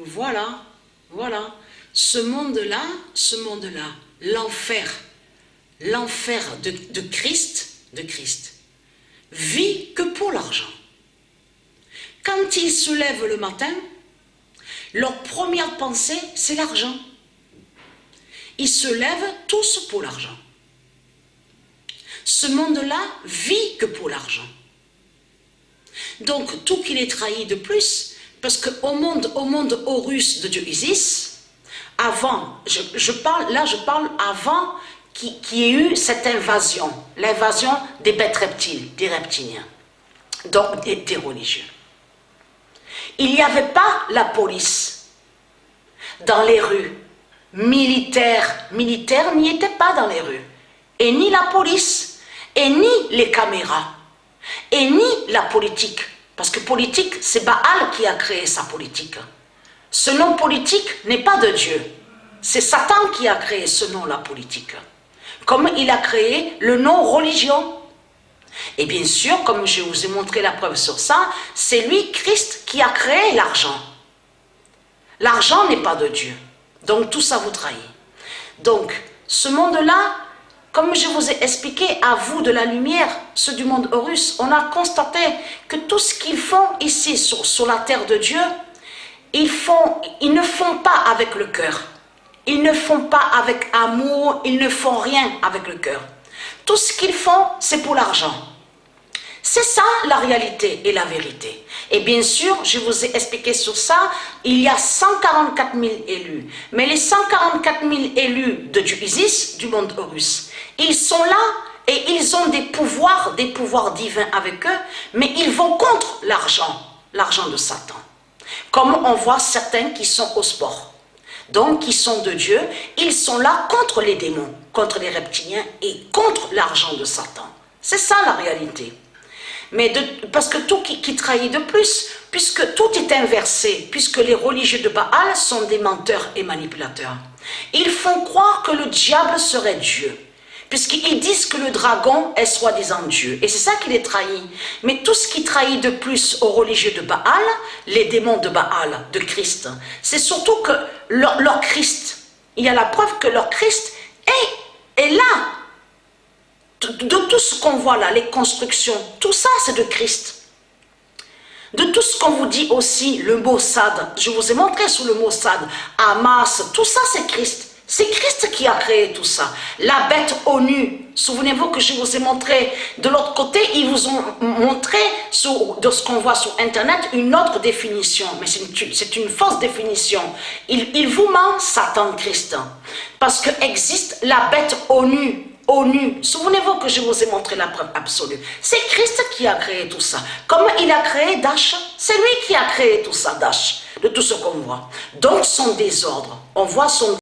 Voilà, voilà. Ce monde-là, l'enfer de Christ, vit que pour l'argent. Quand ils se lèvent le matin, leur première pensée, c'est l'argent. Ils se lèvent tous pour l'argent. Ce monde-là vit que pour l'argent. Donc, tout qu'il est trahi de plus, parce qu'au monde Horus de dieu Isis, avant, je parle avant qu'il y ait eu cette invasion, l'invasion des bêtes reptiles, des reptiliens, donc des religieux. Il n'y avait pas la police dans les rues, militaires n'y étaient pas dans les rues, et ni la police, et ni les caméras, et ni la politique, parce que politique, c'est Baal qui a créé sa politique. Ce nom politique n'est pas de Dieu, c'est Satan qui a créé ce nom, la politique, comme il a créé le nom religion. Et bien sûr, comme je vous ai montré la preuve sur ça, c'est lui, Christ, qui a créé l'argent. L'argent n'est pas de Dieu, donc tout ça vous trahit. Donc, ce monde-là, comme je vous ai expliqué, à vous de la lumière, ceux du monde Horus, on a constaté que tout ce qu'ils font ici, sur la terre de Dieu, ils ne font pas avec le cœur. Ils ne font pas avec amour, ils ne font rien avec le cœur. Tout ce qu'ils font, c'est pour l'argent. C'est ça la réalité et la vérité. Et bien sûr, je vous ai expliqué sur ça, il y a 144 000 élus. Mais les 144 000 élus de dieu Isis, du monde Horus, ils sont là et ils ont des pouvoirs divins avec eux, mais ils vont contre l'argent de Satan. Comme on voit certains qui sont au sport, donc qui sont de Dieu, ils sont là contre les démons, contre les reptiliens et contre l'argent de Satan. C'est ça la réalité. Mais parce que tout qui trahit de plus, puisque tout est inversé, puisque les religieux de Baal sont des menteurs et manipulateurs. Ils font croire que le diable serait Dieu, puisqu'ils disent que le dragon est soi-disant Dieu. Et c'est ça qui les trahit. Mais tout ce qui trahit de plus aux religieux de Baal, les démons de Baal, de Christ, c'est surtout que leur Christ, il y a la preuve que leur Christ est là. De tout ce qu'on voit là, les constructions, tout ça c'est de Christ. De tout ce qu'on vous dit aussi, le Mossad, je vous ai montré sur le Mossad, Hamas, tout ça c'est Christ. C'est Christ qui a créé tout ça. La bête ONU, souvenez-vous que je vous ai montré de l'autre côté, ils vous ont montré de ce qu'on voit sur Internet une autre définition, mais c'est une fausse définition. Il vous ment, Satan, Christ, parce que existe la bête ONU. Souvenez-vous que je vous ai montré la preuve absolue. C'est Christ qui a créé tout ça. Comme il a créé Dash, c'est lui qui a créé tout ça, Dash, de tout ce qu'on voit. Donc son désordre, on voit son